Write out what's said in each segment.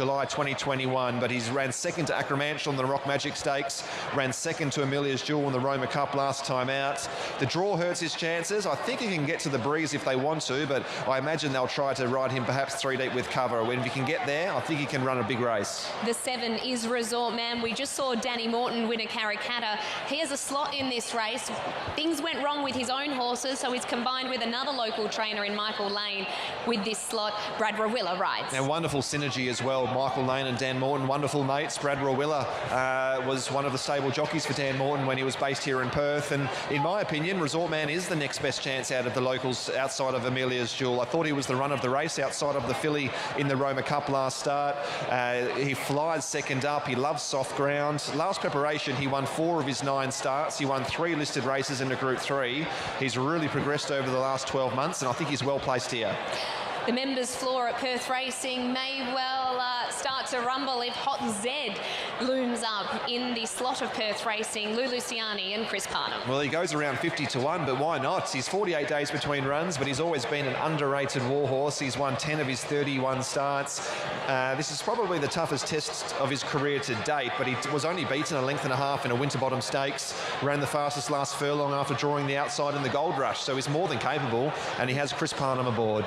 July 2021, but he's ran second to Acromantia on the Rock Magic Stakes, ran second to Amelia's Jewel in the Roma Cup last time out. The draw hurts his chances. I think he can get to the breeze if they want to, but I imagine they'll try to ride him perhaps 3 deep with cover. When if he can get there, I think he can run a big race. The 7 is Resort Man. We just saw Danny Morton win a Karrakatta. He has a slot in this race. Things went wrong with his own horses, so he's combined with another local trainer in Michael Lane with this slot. Brad Rawiller rides. And wonderful synergy as well. Michael Lane and Dan Morton, wonderful mates. Brad Rawiller was one of the stable jockeys for Dan Morton when he was based here in Perth. And in my opinion, Resort Man is the next best chance out of the locals outside of Amelia's Jewel. I thought he was the run of the race outside of the filly in the Roma Cup last start. He flies second up. He loves soft ground. Last preparation, he won 4 of his 9 starts. He won 3 listed races into Group 3. He's really progressed over the last 12 months, and I think he's well placed here. The members' floor at Perth Racing may well start to rumble if Hot Z looms up in the slot of Perth Racing. Lou Luciani and Chris Parnham. Well, he goes around 50 to 1, but why not? He's 48 days between runs, but he's always been an underrated war horse. He's won 10 of his 31 starts. This is probably the toughest test of his career to date, but he was only beaten a length and a half in a Winterbottom Stakes, ran the fastest last furlong after drawing the outside in the Gold Rush, so he's more than capable, and he has Chris Parnham aboard.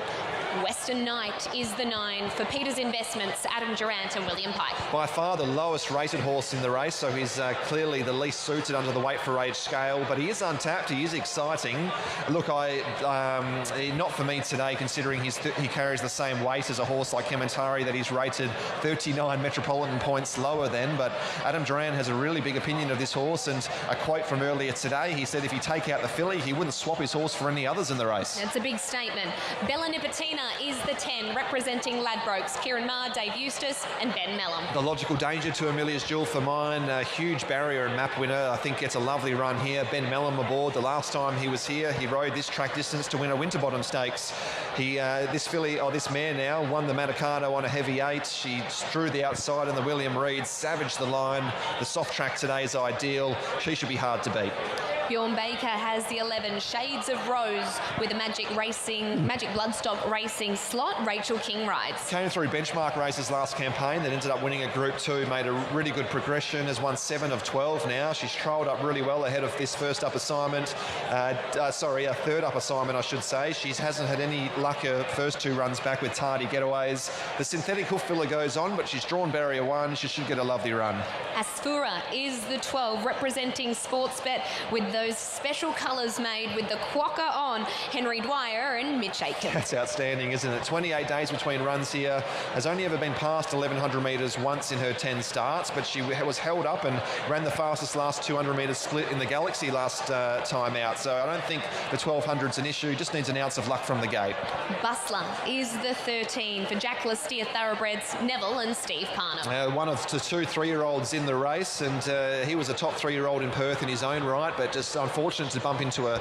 Western Knight is the 9 for Peters Investments, Adam Durant and William Pike. By far the lowest rated horse in the race, so he's clearly the least suited under the weight for age scale, but he is untapped, he is exciting. Look, not for me today, considering he carries the same weight as a horse like Kementari that he's rated 39 metropolitan points lower than, but Adam Durant has a really big opinion of this horse, and a quote from earlier today, he said if you take out the filly, he wouldn't swap his horse for any others in the race. That's a big statement. Bella Nipotina is the 10, representing Ladbrokes, Kieran Maher, Dave Eustace and Ben Mellum. The logical danger to Amelia's Jewel for mine, a huge barrier and map winner. I think gets a lovely run here. Ben Mellum aboard. The last time he was here, he rode this track distance to win a Winterbottom Stakes. This mare now won the Matacado on a heavy 8. She drew the outside in the William Reed, savaged the line. The soft track today is ideal. She should be hard to beat. Bjorn Baker has the 11, Shades of Rose, with a Magic Bloodstock Racing slot. Rachel King rides. Came through benchmark races last campaign that ended up winning a Group 2, made a really good progression, has won 7 of 12 now. She's trialled up really well ahead of this third up assignment, I should say. She hasn't had any luck her first 2 runs back with tardy getaways. The synthetic hoof filler goes on, but she's drawn barrier 1. She should get a lovely run. Asfura is the 12, representing Sportsbet, with those special colours made with the QUOKKA on, Henry Dwyer and Mitch Aitken. That's outstanding, isn't it? 28 days between runs here. Has only ever been past 1,100 metres once in her 10 starts, but she was held up and ran the fastest last 200 metres split in the Galaxy last time out. So I don't think the 1,200's an issue, just needs an ounce of luck from the gate. Bustler is the 13 for Jack Steer Thoroughbreds, Neville and Steve Parnham. One of the 2 3-year-olds in the race, and he was a top 3-year-old in Perth in his own right, but just unfortunate to bump into a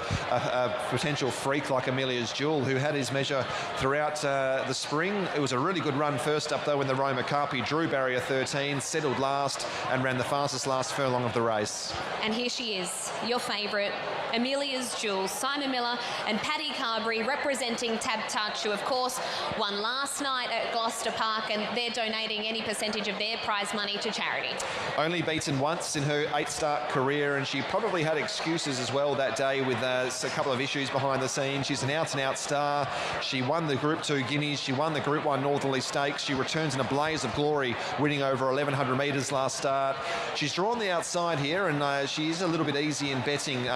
potential freak like Amelia's Jewel, who had his measure throughout the spring. It was a really good run first up though in the Roma Cup. He drew barrier 13, settled last and ran the fastest last furlong of the race. And here she is, your favourite, Amelia's Jewel, Simon Miller and Paddy Carberry, representing Tab Touch, who of course won last night at Gloucester Park, and they're donating any percentage of their prize money to charity. Only beaten once in her 8-start career, and she probably had excuses as well that day with a couple of issues behind the scenes. She's an out-and-out star. She won the Group 2 Guineas. She won the Group 1 Northerly Stakes. She returns in a blaze of glory, winning over 1,100 metres last start. She's drawn the outside here, and she's a little bit easy in betting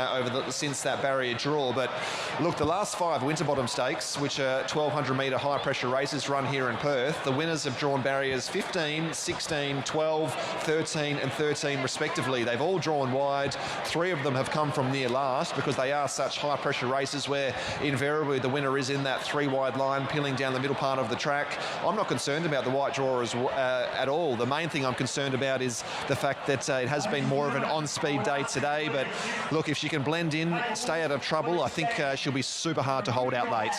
since that barrier draw. But look, the last 5 Winterbottom Stakes, which are 1,200-metre high-pressure races run here in Perth, the winners have drawn barriers 15, 16, 12, 13 and 13 respectively. They've all drawn wide. 3 of them have come from near last because they are such high-pressure races where invariably the winner is in that 3-wide line, peeling down the middle part of the track. I'm not concerned about the white draw at all. The main thing I'm concerned about is the fact that it has been more of an on-speed day today. But look, if she can blend in, stay out of trouble, I think she'll be super hard to hold out late.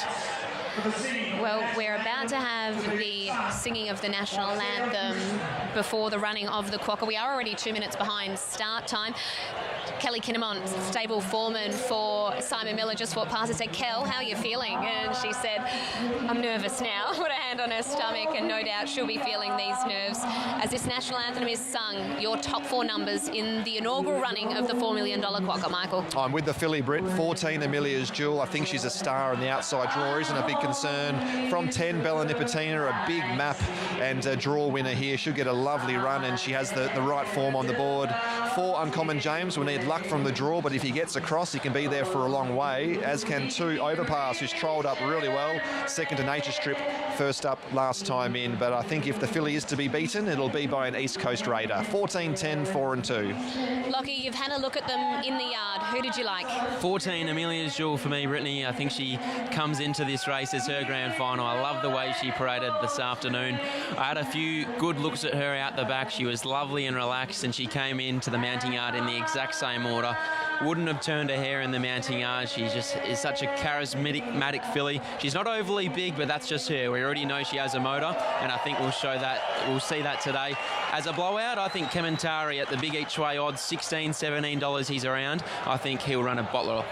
Well, we're about to have the singing of the national anthem before the running of the QUOKKA. We are already 2 minutes behind start time. Kelly Kinnamont, stable foreman for Simon Miller, just walked past and said, Kel, how are you feeling? And she said, I'm nervous now. Put a hand on her stomach, and no doubt she'll be feeling these nerves as this national anthem is sung. Your top 4 numbers in the inaugural running of the $4 million QUOKKA, Michael. I'm with the filly, Britt. 14, Amelia's Jewel. I think she's a star in the outside draw, isn't a big concern. From 10, Bella Nipotina, a big map and a draw winner here. She'll get a lovely run, and she has the right form on the board. 4, Uncommon James, will need luck from the draw, but if he gets across, he can be there for a long way, as can 2, Overpass, who's trolled up really well. Second to Nature Strip, first up last time in, but I think if the filly is to be beaten, it'll be by an East Coast Raider. 14, 10, 4 and 2. Lockie, you've had a look at them in the yard. Who did you like? 14, Amelia's Jewel for me, Brittany. I think she comes into this race as her grand final. I love the way she paraded this afternoon. I had a few good looks at her out the back. She was lovely and relaxed, and she came into the mounting yard in the exact same order. Wouldn't have turned her hair in the mounting yard. She just is such a charismatic filly. She's not overly big, but that's just her. We already know she has a motor, and I think we'll see that today. As a blowout, I think Kementari at the big each way odds, $16, $17 he's around. I think he'll run a bottler.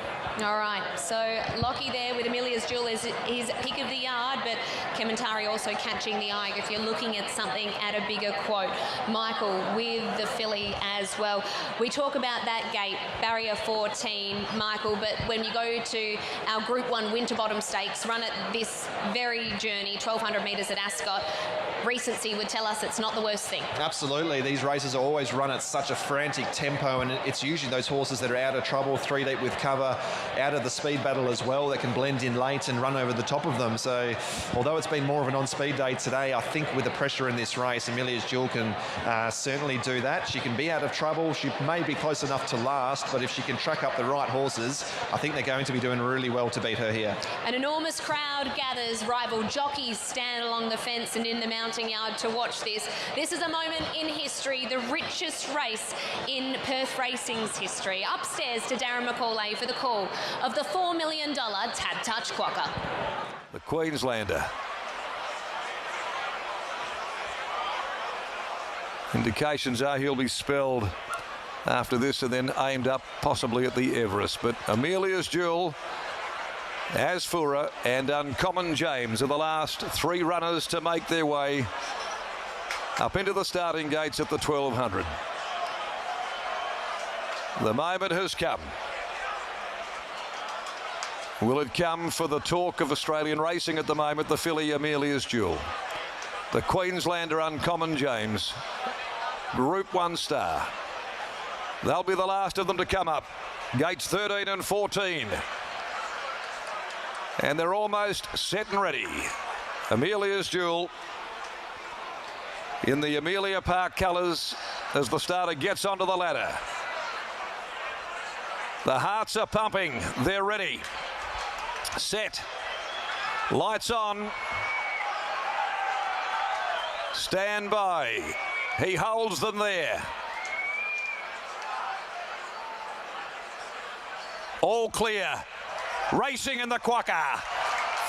All right, so Lockie there with Amelia's Jewel is his pick of the yard, but Kementari also catching the eye if you're looking at something at a bigger quote. Michael with the filly as well. We talk about that gate, barrier 14, Michael, but when you go to our Group 1 Winterbottom Stakes, run at this very journey, 1,200 metres at Ascot, recency would tell us it's not the worst thing. Absolutely. These races are always run at such a frantic tempo, and it's usually those horses that are out of trouble, 3 deep with cover, out of the speed battle as well, that can blend in late and run over the top of them. So although it's been more of an on-speed day today, I think with the pressure in this race, Amelia's Jewel can certainly do that. She can be out of trouble. She may be close enough to last, but if she can track up the right horses, I think they're going to be doing really well to beat her here. An enormous crowd gathers. Rival jockeys stand along the fence and in the mounting yard to watch this. This is a moment in history, the richest race in Perth Racing's history. Upstairs to Darren McCauley for the call of the $4 million Tad Touch QUOKKA. The Queenslander. Indications are he'll be spelled after this and then aimed up possibly at the Everest. But Amelia's Jewel, Asfura and Uncommon James are the last 3 runners to make their way up into the starting gates at the 1200. The moment has come. Will it come for the talk of Australian racing at the moment, the filly Amelia's Jewel? The Queenslander Uncommon James, Group 1 star. They'll be the last of them to come up. Gates 13 and 14. And they're almost set and ready. Amelia's Jewel in the Amelia Park colours as the starter gets onto the ladder. The hearts are pumping. They're ready. Set. Lights on. Stand by. He holds them there. All clear. Racing in the QUOKKA.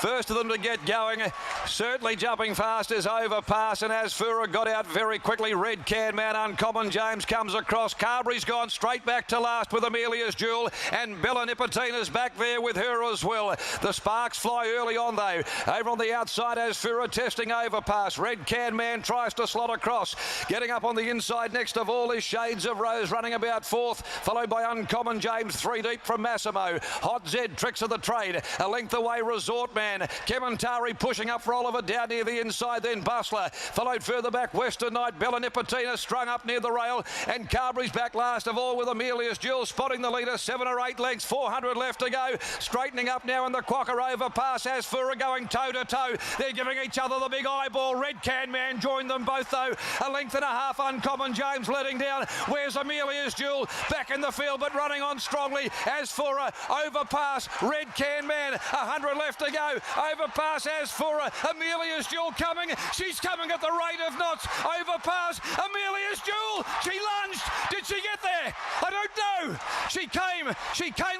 First of them to get going, certainly jumping fast is Overpass, and Asfura got out very quickly. Red Can Man, Uncommon James comes across. Carberry's gone straight back to last with Amelia's Jewel, and Bella Nipotina's back there with her as well. The sparks fly early on though. Over on the outside, Asfura testing Overpass. Red Can Man tries to slot across. Getting up on the inside next of all is Shades of Rose, running about 4th, followed by Uncommon James 3 deep from Massimo. Hot Zed, Tricks of the Trade, a length away Resort Man. Kementari pushing up for Oliver down near the inside, then Bustler. Followed further back Western Knight. Bella Nipotina strung up near the rail, and Carberry's back last of all with Amelia's Jewel spotting the leader. 7 or 8 lengths, 400 left to go. Straightening up now in the QUOKKA. Overpass. Asfura going toe to toe. They're giving each other the big eyeball. Red Can Man joined them both though. A length and a half. Uncommon James letting down. Where's Amelia's Jewel? Back in the field but running on strongly. Asfura, Overpass, Red Can Man. 100 left to go. Overpass Asfura Amelia's Jewel coming. She's coming at the rate of knots. Overpass. Amelia's Jewel. She lunged. Did she get there? I don't know. She came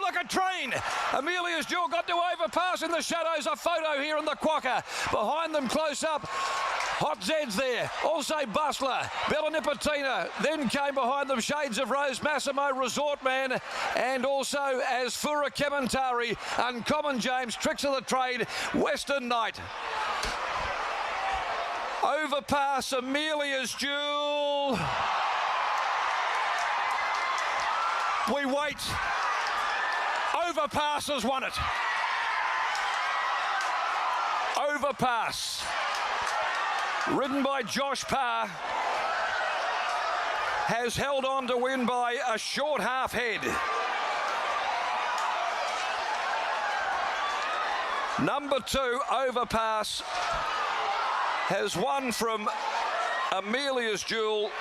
like a train. Amelia's Jewel got to overpass in the shadows. A photo here in the QUOKKA. Behind them, close up. Hot Zed's there. Also Bustler. Bella Nipotina. Then came behind them Shades of Rose, Massimo, Resort Man, and also as Fura Kementari, Uncommon James, Tricks of the Trade, Western Knight. Overpass, Amelia's Jewel. We wait. Overpass has won it. Overpass. Ridden by Josh Parr, has held on to win by a short half head. Number 2, Overpass, has won from Amelia's Jewel,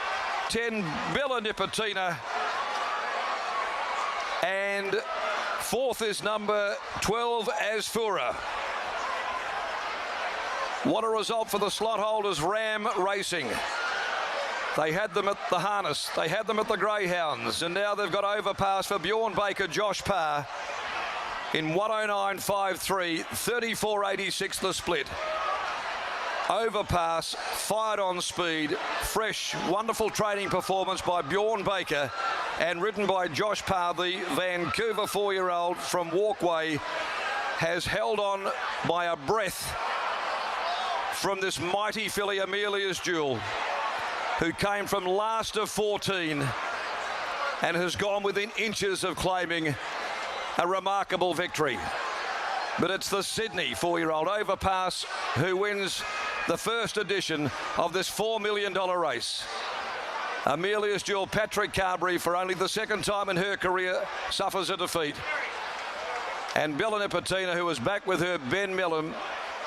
10 Bella Nipotina, and 4th is number 12 Asfura. What a result for the slot holders, Ram Racing. They had them at the harness, they had them at the Greyhounds, and now they've got Overpass for Bjorn Baker, Josh Parr in 109.53, 34.86 the split. Overpass, fired on speed, fresh, wonderful training performance by Bjorn Baker and ridden by Josh Parr, the Vancouver 4-year-old from Walkway, has held on by a breath from this mighty filly Amelia's Jewel, who came from last of 14 and has gone within inches of claiming a remarkable victory. But it's the Sydney 4-year-old Overpass who wins the first edition of this $4 million race. Amelia's Jewel, Patrick Carberry, for only the second time in her career, suffers a defeat. And Bella Nipotina, who is back with her Ben Millam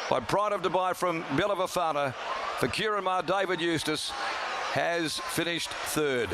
by Pride of Dubai from Bella Vafana for Kieran David Eustace, has finished third.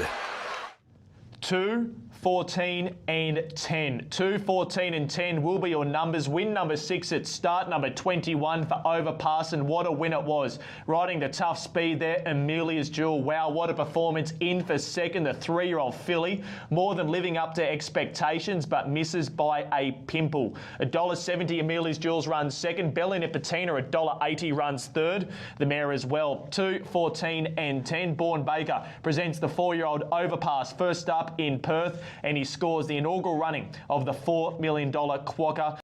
2, 14 and 10. 2, 14 and 10 will be your numbers. Win number 6 at start, number 21 for Overpass, and what a win it was. Riding the tough speed there, Amelia's Jewel. Wow, what a performance. In for second, the 3-year-old filly. More than living up to expectations, but misses by a pimple. $1.70 Amelia's Jewel's runs second. Bella Nipotina $1.80 runs third. The mare as well. 2, 14 and 10. Bjorn Baker presents the 4-year-old Overpass first up in Perth, and he scores the inaugural running of the $4 million QUOKKA.